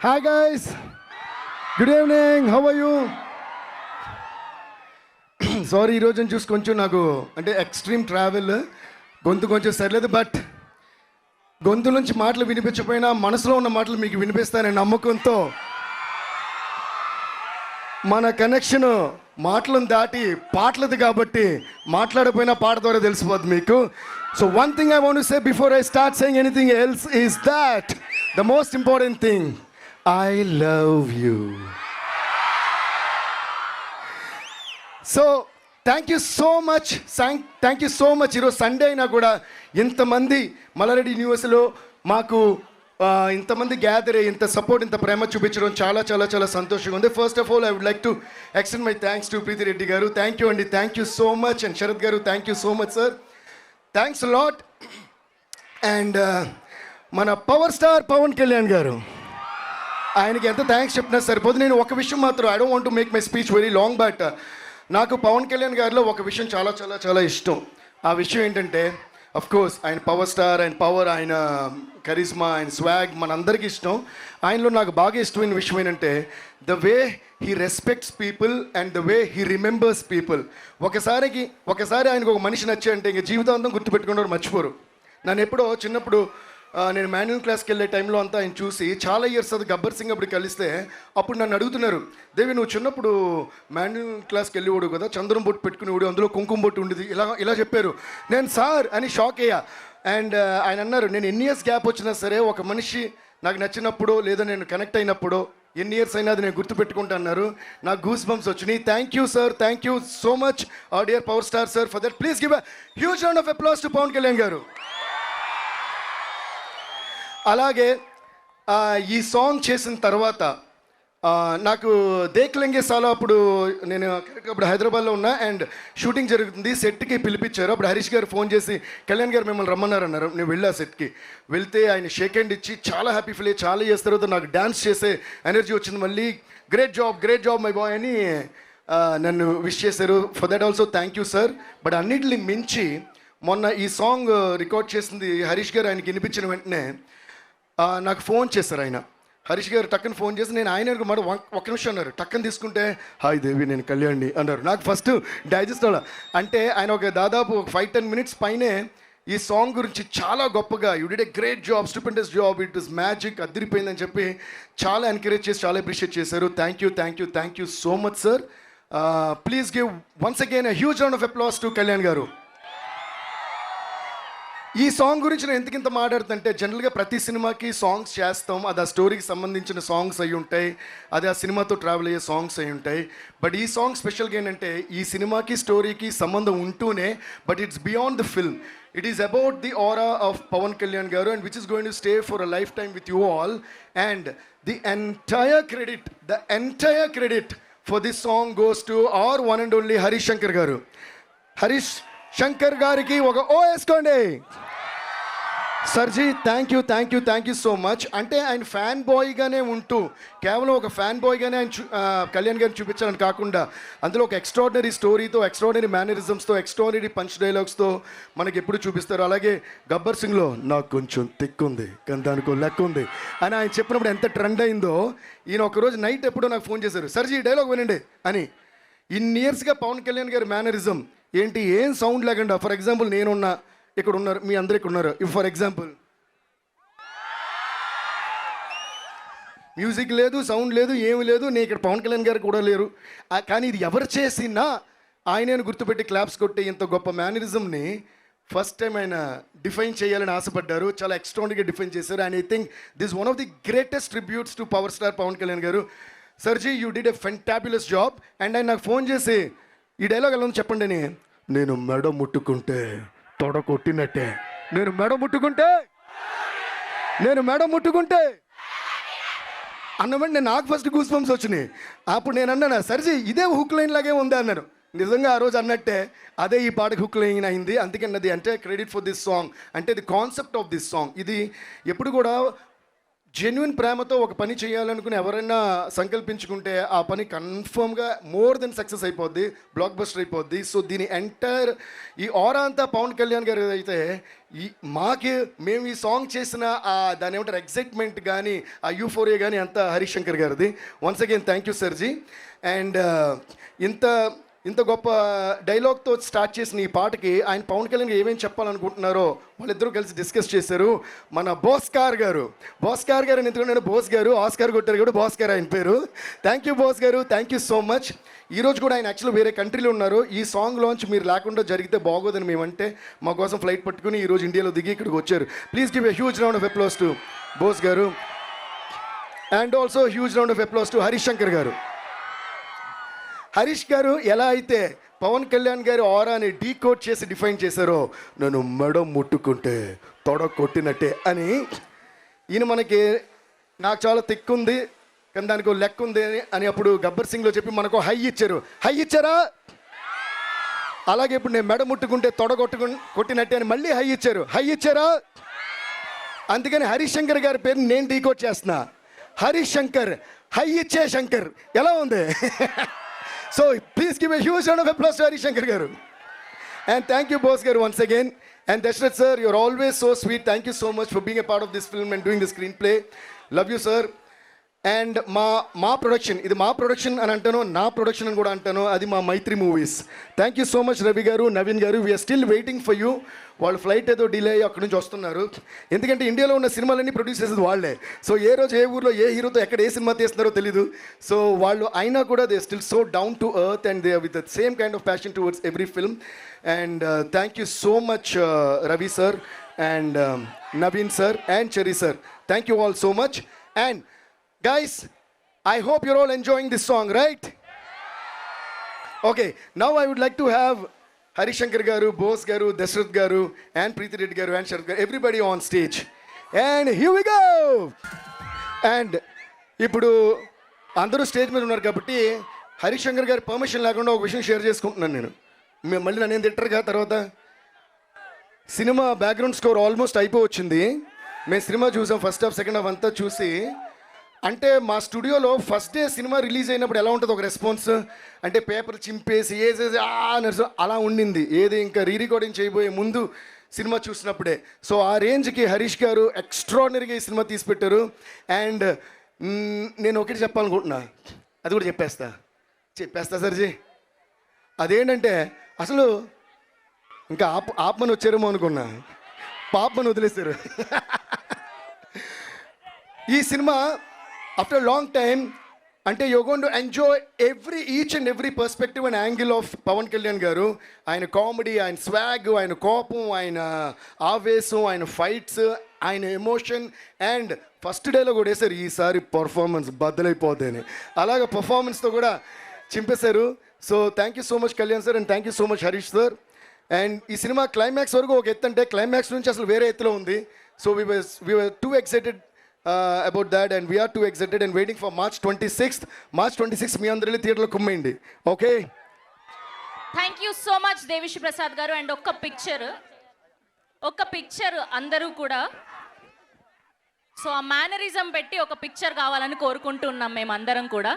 Hi guys, good evening, how are you? Sorry, ఈరోజు చూసి కొంచెం నాకు అంటే ఎక్స్ట్రీమ్ ట్రావెల్, గొంతు కొంచెం సరిలేదు. బట్ గొంతు నుంచి మాటలు వినిపించకపోయినా మనసులో ఉన్న మాటలు మీకు వినిపిస్తానని నమ్మకంతో మన కనెక్షన్ మాటలను దాటి పాటలది కాబట్టి మాట్లాడకపోయినా పాట ద్వారా తెలిసిపోద్ది మీకు. So one thing I want to say before I start saying anything else is that the most important thing, I love you. So thank you so much. Thank you so much. ఈరోజు Sunday అయినా కూడా ఇంతమంది మల్లారెడ్డి యూనివర్సిటీలో మాకు ఇంతమంది gather అయ్యి ఇంత support, ఇంత ప్రేమ చూపించడం చాలా చాలా చాలా సంతోషంగా ఉంది. First of all I would like to extend my thanks to Preethi Reddy garu. Thank you అండి, thank you so much. And Sharath garu, thank you so much sir, thanks lot. And మన పవర్ స్టార్ పవన్ కళ్యాణ్ గారు, ఆయనకి ఎంత థ్యాంక్స్ చెప్పినా సరిపోదు. నేను ఒక విషయం మాత్రం, I don't want to make my speech very long, but నాకు పవన్ కళ్యాణ్ గారిలో ఒక విషయం చాలా చాలా చాలా ఇష్టం. ఆ విషయం ఏంటంటే, అఫ్ కోర్స్ ఆయన పవర్ స్టార్, ఆయన పవర్, ఆయన కరిస్మా, ఆయన స్వాగ్ మనందరికీ ఇష్టం. ఆయనలో నాకు బాగా ఇష్టమైన విషయం ఏంటంటే the way he respects people and the way he remembers people. ఒకసారి ఆయనకు ఒక మనిషి నచ్చాయంటే ఇంక జీవితాంతం గుర్తుపెట్టుకున్నారు, మర్చిపోరు. నన్ను ఎప్పుడో చిన్నప్పుడు నేను మాన్యువల్ క్లాస్కి వెళ్ళే టైంలో అంతా ఆయన చూసి చాలా ఇయర్స్ అది గబ్బర్ సింగ్ అప్పుడు కలిస్తే అప్పుడు నన్ను అడుగుతున్నారు, దేవి నువ్వు చిన్నప్పుడు మాన్యువల్ క్లాస్కి వెళ్ళేవాడు కదా, చంద్రం బొట్టు పెట్టుకునేవాడు, అందులో కుంకుమ బొట్టు ఉండేది, ఇలా చెప్పారు. నేను సార్ అని షాక్ అయ్యా. అండ్ ఆయన అన్నారు, నేను ఎన్ని ఇయర్స్ గ్యాప్ వచ్చినా సరే ఒక మనిషి నాకు నచ్చినప్పుడు లేదా నేను కనెక్ట్ అయినప్పుడు ఎన్ని ఇయర్స్ అయినా అది నేను గుర్తుపెట్టుకుంటా అన్నారు. నాకు గూస్ బంప్స్ వచ్చినాయి. Thank you sir, thank you so much our dear power star sir for that. Please give a huge round of applause to Pawan Kalyan garu. అలాగే ఈ సాంగ్ చేసిన తర్వాత నాకు దేక్లెంగే సాలో అప్పుడు నేను అప్పుడు హైదరాబాద్లో ఉన్నా అండ్ షూటింగ్ జరుగుతుంది, సెట్కి పిలిపించారు. అప్పుడు హరీష్ గారు ఫోన్ చేసి కళ్యాణ్ గారు మిమ్మల్ని రమ్మన్నారన్నారు. నేను వెళ్ళా సెట్కి, వెళ్తే ఆయన షేక్ హ్యాండ్ ఇచ్చి చాలా హ్యాపీ ఫీల్ అయ్యి చాలా చేసిన తర్వాత నాకు డ్యాన్స్ చేసే ఎనర్జీ వచ్చింది. మళ్ళీ గ్రేట్ జాబ్ మై బాయ్ అని నన్ను విష్ చేశారు. For that also thank you sir. But అన్నిటిని మించి మొన్న ఈ సాంగ్ రికార్డ్ చేసింది హరీష్ గారు. ఆయనకి వినిపించిన వెంటనే నాకు ఫోన్ చేశారు ఆయన. హరీష్ గారు టక్కని ఫోన్ చేసి నేను ఆయన మాట ఒక్క నిమిషం అన్నారు. టక్కని తీసుకుంటే హాయ్ దేవి, నేను కళ్యాణ్ని అన్నారు. నాకు ఫస్ట్ డైజెస్ట్ అవ్వాలి. అంటే ఆయన ఒక దాదాపు 5-10 మినిట్స్ పైనే ఈ సాంగ్ గురించి చాలా గొప్పగా, you did a great job, stupendous job, it is magic, అదిరిపోయిందని చెప్పి చాలా ఎంకరేజ్ చేసి చాలా అప్రిషియేట్ చేశారు. Thank you so much sir. Please give once again a huge round of applause to Kalyan garu. ఈ సాంగ్ గురించి నేను ఎందుకింత మాట్లాడుతుంటే, జనరల్గా ప్రతి సినిమాకి సాంగ్స్ చేస్తాం, అది ఆ స్టోరీకి సంబంధించిన సాంగ్స్ అయి ఉంటాయి, అది ఆ సినిమాతో ట్రావెల్ అయ్యే సాంగ్స్ అయి ఉంటాయి. బట్ ఈ సాంగ్ స్పెషల్గా ఏంటంటే ఈ సినిమాకి స్టోరీకి సంబంధం ఉంటూనే, but it's beyond the film. It is about the aura of Pawan Kalyan garu and which is going to stay for a lifetime with you all. And the entire credit for this song goes to our one and only Harish Shankar garu. Harish Shankar గారికి ఒక ఓ వేసుకోండి. Sirji thank you so much. అంటే ఆయన fan బాయ్గానే ఉంటూ కేవలం ఒక fan బాయ్గానే ఆయన కళ్యాణ్ గారిని చూపించాలని కాకుండా అందులో ఒక ఎక్స్ట్రాడినరీ స్టోరీతో, ఎక్స్ట్రాడినరీ మేనరిజమ్స్తో, ఎక్స్ట్రాడినరీ పంచ్ డైలాగ్స్తో మనకి ఎప్పుడు చూపిస్తారు. అలాగే గబ్బర్ సింగ్లో నాకు కొంచెం తిక్కుంది కానీ దానికో లెక్క ఉంది అని ఆయన చెప్పినప్పుడు ఎంత ట్రెండ్ అయిందో, ఈయన ఒకరోజు నైట్ ఎప్పుడో నాకు ఫోన్ చేశారు, సర్జీ డైలాగ్ వినండి అని. ఇన్ని ఇయర్స్గా పవన్ కళ్యాణ్ గారి మేనరిజం ఏంటి, ఏం సౌండ్ లేకుండా, ఫర్ ఎగ్జాంపుల్ నేనున్నా, ఇక్కడ ఉన్నారు, మీ అందరు ఇక్కడ ఉన్నారు, ఫర్ ఎగ్జాంపుల్ మ్యూజిక్ లేదు, సౌండ్ లేదు, ఏమి లేదు, నేను ఇక్కడ పవన్ కళ్యాణ్ గారు కూడా లేరు. కానీ ఇది ఎవరు చేసినా ఆయనను గుర్తుపెట్టి క్లాప్స్ కొట్టి ఇంత గొప్ప మేనరిజంని ఫస్ట్ టైం ఆయన డిఫైన్ చేయాలని ఆశపడ్డారు. చాలా ఎక్స్ట్రాడినరీగా డిఫైన్ చేశారు. And I think this one of the greatest tributes to power star Pawan Kalyan garu. Sirji you did a fantabulous job. And ఆయన నాకు ఫోన్ చేసి ఈ డైలాగ్ ఎలా ఉంది చెప్పండి అని, నేను మెడ ముట్టుకుంటే తొడ కొట్టినట్టే, నేను మెడ ముట్టుకుంటే అన్నమాట. నేను నాకు ఫస్ట్ గూస్ బంప్స్ వచ్చినాయి. అప్పుడు నేను అన్నాను, సర్జీ ఇదే హుక్ లైన్ లాగే ఉంది అన్నాను. నిజంగా ఆ రోజు అన్నట్టే అదే ఈ పాటకి హుక్ లైన్ అయింది. అందుకన్నది అంటే క్రెడిట్ ఫర్ దిస్ సాంగ్, అంటే the concept of this song. ఇది ఎప్పుడు కూడా జెన్యున్ ప్రేమతో ఒక పని చేయాలనుకుని ఎవరైనా సంకల్పించుకుంటే ఆ పని కన్ఫర్మ్గా మోర్ దెన్ సక్సెస్ అయిపోద్ది, బ్లాక్ బస్టర్ అయిపోద్ది. సో దీని ఎంటైర్ ఈ ఆరా అంతా పవన్ కళ్యాణ్ గారు అయితే మేము ఈ సాంగ్ చేసిన దాని ఏమంటారు ఎగ్జైట్మెంట్ కానీ ఆ యూఫోరియా కానీ అంతా హరీష్ శంకర్ గారిది. Once again thank you sirji. And ఇంత గొప్ప డైలాగ్తో స్టార్ట్ చేసిన ఈ పాటకి ఆయన పవన్ కళ్యాణ్ ఏమేమి చెప్పాలనుకుంటున్నారో వాళ్ళిద్దరూ కలిసి డిస్కస్ చేశారు. మన బోస్కార్ గారు అని ఎందుకంటే బోస్ గారు ఆస్కార్ కొట్టారు కూడా బోస్కార్ ఆయన పేరు. థ్యాంక్ యూ బోస్ గారు, థ్యాంక్ యూ సో మచ్. ఈరోజు కూడా ఆయన యాక్చువల్లీ వేరే కంట్రీలో ఉన్నారు. ఈ సాంగ్ లాంచ్ మీరు లేకుండా జరిగితే బాగోదని మేమంటే మా కోసం ఫ్లైట్ పట్టుకుని ఈరోజు ఇండియాలో దిగి ఇక్కడికి వచ్చారు. Please give a huge round of applause to Bose garu. And also huge round of applause to Harish Shankar garu. Harish గారు ఎలా అయితే పవన్ కళ్యాణ్ గారి ఆరాని డీకోడ్ చేసి డిఫైన్ చేశారో, నన్ను మెడ ముట్టుకుంటే తొడ కొట్టినట్టే అని ఈయన నాకు చాలా తిక్కుంది కానీ దానికి లెక్క ఉంది అని అప్పుడు గబ్బర్ సింగ్లో చెప్పి మనకు హై ఇచ్చారా? అలాగే ఇప్పుడు నేను మెడ ముట్టుకుంటే తొడ కొట్టినట్టే అని మళ్ళీ హై ఇచ్చారా? అందుకని హరీష్ శంకర్ గారి పేరుని నేను డీకోడ్ చేస్తున్నా. హరీష్ శంకర్, హై ఇచ్చే శంకర్. ఎలా ఉంది? So please give a huge round of applause to Harish Shankar garu. And thank you Bose garu once again. And Dashrath sir, you're always so sweet. Thank you so much for being a part of this film and doing the screenplay. Love you sir. And మా production, ఇది మా production అని అంటాను, నా production అని కూడా అంటాను, అది మా Mythri movies. Thank you so much Ravi garu, Naveen garu. We are still waiting for you. వాళ్ళు ఫ్లైట్ ఏదో డిలే అయ్యి అక్కడి నుంచి వస్తున్నారు. ఎందుకంటే ఇండియాలో ఉన్న సినిమాలన్నీ ప్రొడ్యూస్ చేసేది వాళ్ళే. సో ఏ రోజు ఏ ఊర్లో ఏ హీరోతో ఎక్కడ ఏ సినిమా తీస్తున్నారో తెలీదు. సో వాళ్ళు అయినా కూడా they still so down to earth and they with the same kind of passion towards every film. And thank you so much Ravi sir and Naveen sir and cherry sir. Thank you all so much. And guys, I hope you're all enjoying this song, right? Okay, now I would like to have Harish Shankar garu, Bose garu, Dashrath garu, and Preeti Reddy garu, and Sharath garu, everybody on stage. And here we go! And ఇప్పుడు అందరూ stage మీద ఉన్నారు కాబట్టి హరీష్ శంకర్ గారి permission లేకుండా ఒక విషయం share చేసుకుంటున్నాను నేను. మళ్ళీ నన్ను ఏం తిట్టరుగా తర్వాత. సినిమా బ్యాక్గ్రౌండ్ స్కోర్ ఆల్మోస్ట్ అయిపోవచ్చింది. మేము సినిమా చూసాం, ఫస్ట్ హాఫ్ సెకండ్ హాఫ్ అంతా చూసి. అంటే మా స్టూడియోలో ఫస్ట్ డే సినిమా రిలీజ్ అయినప్పుడు ఎలా ఉంటుంది ఒక రెస్పాన్స్ అంటే పేపర్ చింపేసి ఏసేసి అలా ఉండింది. ఏది ఇంకా రికార్డింగ్ చేయబోయే ముందు సినిమా చూసినప్పుడే. సో ఆ రేంజ్కి హరీష్ గారు ఎక్స్ట్రాడినరీగా ఈ సినిమా తీసి పెట్టారు. అండ్ నేను ఒకటి చెప్పాలనుకుంటున్నా, అది కూడా చెప్పేస్తా సర్జీ. అదేంటంటే అసలు ఇంకా ఆపమని వచ్చారేమో అనుకున్నా, పాపమని వదిలేశారు. ఈ cinema after a long time అంటే you're going to enjoy each and every perspective and angle of Pawan Kalyan గారు. ఆయన కామెడీ, ఆయన స్వాగ్, ఆయన కోపం, ఆయన ఆవేశం, ఆయన ఫైట్స్, ఆయన ఎమోషన్. అండ్ ఫస్ట్ డేలో కూడా వేశారు ఈసారి పర్ఫార్మెన్స్ బద్దలైపోద్దని. అలాగే పర్ఫార్మెన్స్తో కూడా చింపేశారు. So thank you so much Kalyan sir and thank you so much Harish sir. And ఈ సినిమా క్లైమాక్స్ వరకు ఒక ఎత్తు అంటే క్లైమాక్స్ నుంచి అసలు వేరే ఎత్తులో ఉంది. So we were too excited about that and we are too excited and waiting for March 26th మీ అందరూ థియేటర్లో కుమ్మేయండి. Okay, thank you so much Devi Sri Prasad garu. And ఒక్క పిక్చర్ అందరూ కూడా సో ఆ మేనరిజం పెట్టి ఒక పిక్చర్ కావాలని కోరుకుంటున్నాం మేమందరం కూడా.